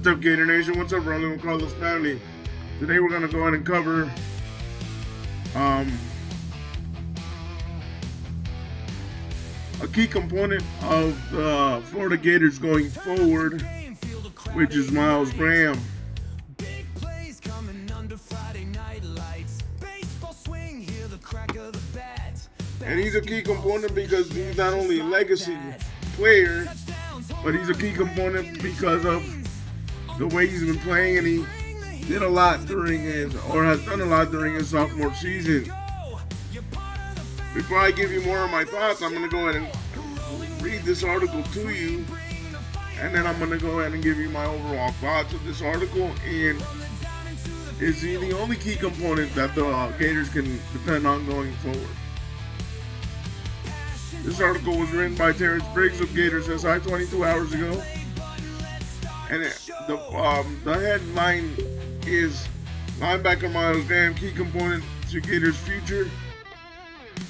What's up, Gator Nation? What's up, RollinwithCarlos family? Today we're going to go ahead and cover a key component of the Florida Gators going forward, which is Myles Graham. And he's a key component because he's not only a legacy player, but he's a key component because of the way he's been playing, and he did a lot during his, or has done a lot during his sophomore season. Before I give you more of my thoughts, I'm going to go ahead and read this article to you, and then I'm going to go ahead and give you my overall thoughts of this article. And is he the only key component that the Gators can depend on going forward? This article was written by Terrence Briggs of Gators SI 22 hours ago. And the headline is Linebacker Myles Graham, key component to Gators' future.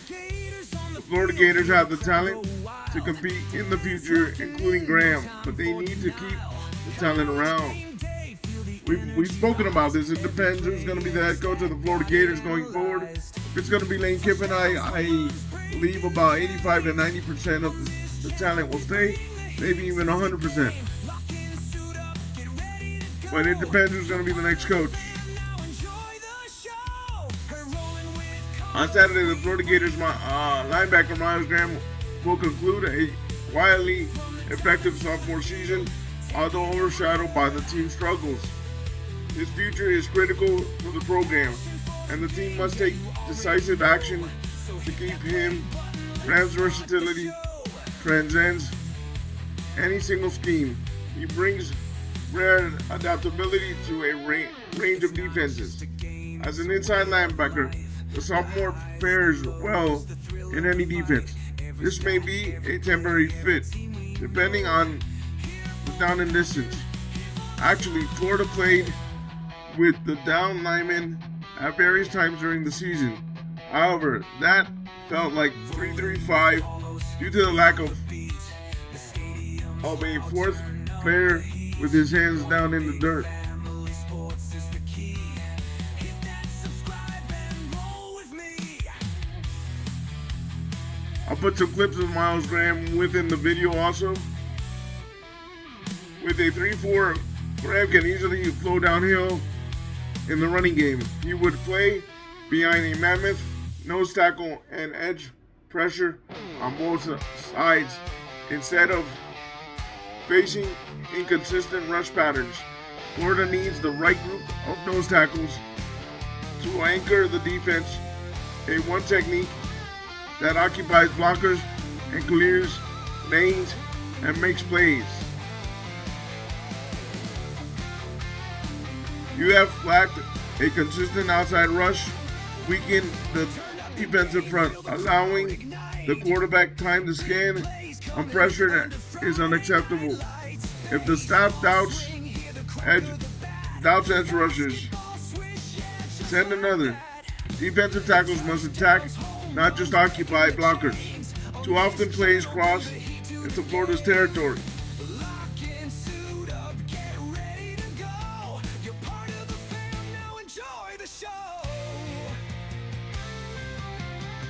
The Florida Gators have the talent to compete in the future, including Graham, but they need to keep the talent around. We've spoken about this. It depends who's going to be the head coach of the Florida Gators going forward. If it's going to be Lane Kiffin, I believe about 85 to 90% of the talent will stay, maybe even 100%. But it depends who's going to be the next coach. On Saturday, the Florida Gators linebacker Myles Graham will conclude a wildly effective sophomore season, although overshadowed by the team's struggles. His future is critical for the program, and the team must take decisive action to keep him. Graham's versatility transcends any single scheme. He brings rare adaptability to a range of defenses. As an inside linebacker, the sophomore fares well in any defense. This may be a temporary fit, depending on the down and distance. Actually, Florida played with the down linemen at various times during the season. However, that felt like 3-3-5 due to the lack of a fourth player with his hands down in the dirt. I'll put some clips of Myles Graham within the video also. With a 3-4, Graham can easily flow downhill in the running game. He would play behind a mammoth nose tackle and edge pressure on both sides instead of facing inconsistent rush patterns. Florida needs the right group of nose tackles to anchor the defense, a one technique that occupies blockers and clears lanes and makes plays. UF lacked a consistent outside rush, weaken the defensive front, allowing the quarterback time to scan on pressure is unacceptable. If the staff doubts edge rushes, send another. Defensive tackles must attack, not just occupy blockers. Too often plays cross into Florida's territory.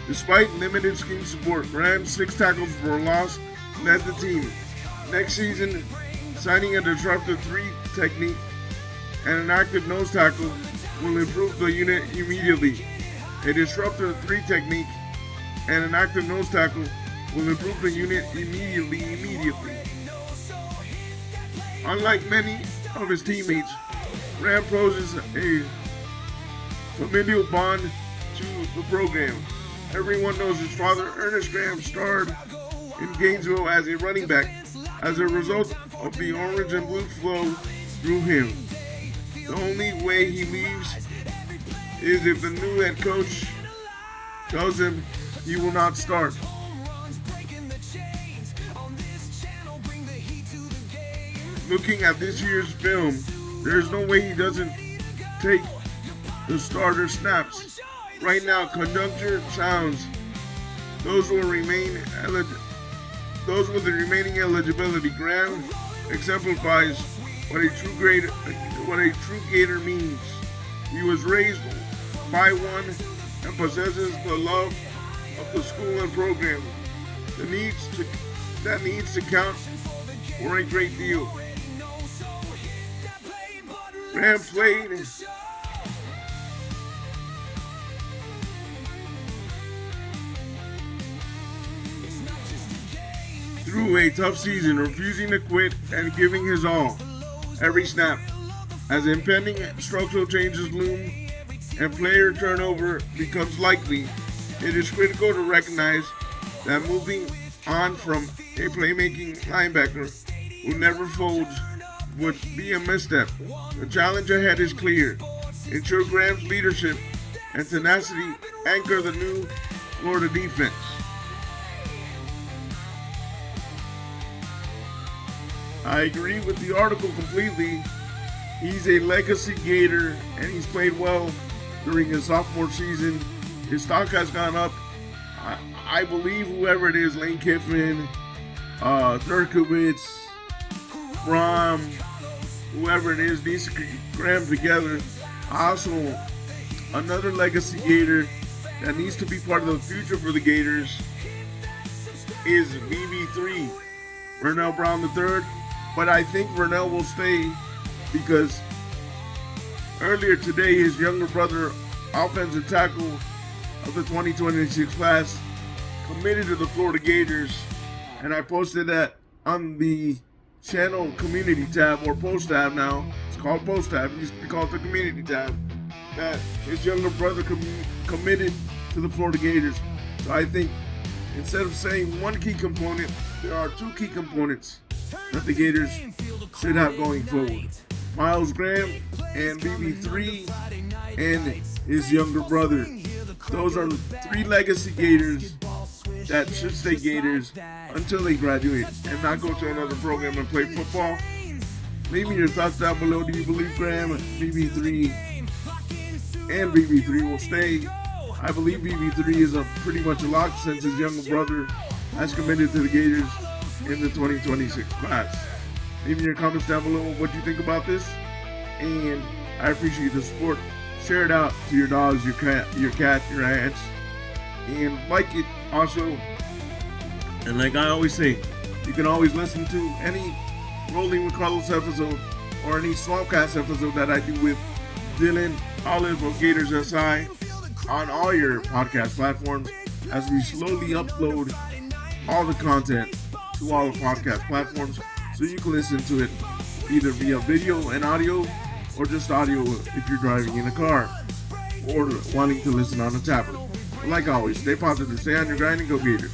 Despite limited scheme support, Graham's 6 tackles for a loss led the team. Next season, signing a disruptive 3 technique and an active nose tackle will improve the unit immediately. A disruptive 3 technique and an active nose tackle will improve the unit immediately. Unlike many of his teammates, Graham poses a familial bond to the program. Everyone knows his father, Ernest Graham, starred in Gainesville as a running back. As a result of the orange and blue flow through him, the only way he leaves is if the new head coach tells him he will not start. Looking at this year's film, there's no way he doesn't take the starter snaps. Right now, conductor sounds. Those with the remaining eligibility. Graham exemplifies what a true Gator means. He was raised by one and possesses the love of the school and program that needs to count for a great deal. Graham played through a tough season, refusing to quit and giving his all every snap. As impending structural changes loom and player turnover becomes likely, it is critical to recognize that moving on from a playmaking linebacker who never folds would be a misstep. The challenge ahead is clear. Ensure Graham's leadership and tenacity anchor the new Florida defense. I agree with the article completely. He's a legacy Gator, and he's played well during his sophomore season. His stock has gone up. I believe whoever it is, Lane Kiffin, Durkowitz, Brom, whoever it is, needs to cram together. Also, another legacy Gator that needs to be part of the future for the Gators is BB3, Vernell Brown III. But I think Vernell will stay because earlier today, his younger brother, offensive tackle of the 2026 class, committed to the Florida Gators, and I posted that on the channel community tab, or post tab now. It's called post tab. It used to be called the community tab. That his younger brother committed to the Florida Gators. So I think instead of saying one key component, there are two key components that the Gators should have going forward: Myles Graham and BB3 and his younger brother. Those are three legacy Gators that should stay Gators until they graduate and not go to another program and play football. Leave me your thoughts down below. Do you believe Graham, BB3, and BB3 will stay? I believe BB3 is pretty much a lock since his younger brother has committed to the Gators in the 2026 class. Leave me your comments down below what you think about this, and I appreciate the support. Share it out to your dogs, your cat, your ants, and like it also. And like I always say, you can always listen to any Rolling with Carlos episode or any Swapcast episode that I do with Dylan Olive of Gators SI on all your podcast platforms as we slowly upload all the content to all the podcast platforms, so you can listen to it either via video and audio or just audio if you're driving in a car or wanting to listen on a tablet. Like always, stay positive, stay on your grind, and go Gators.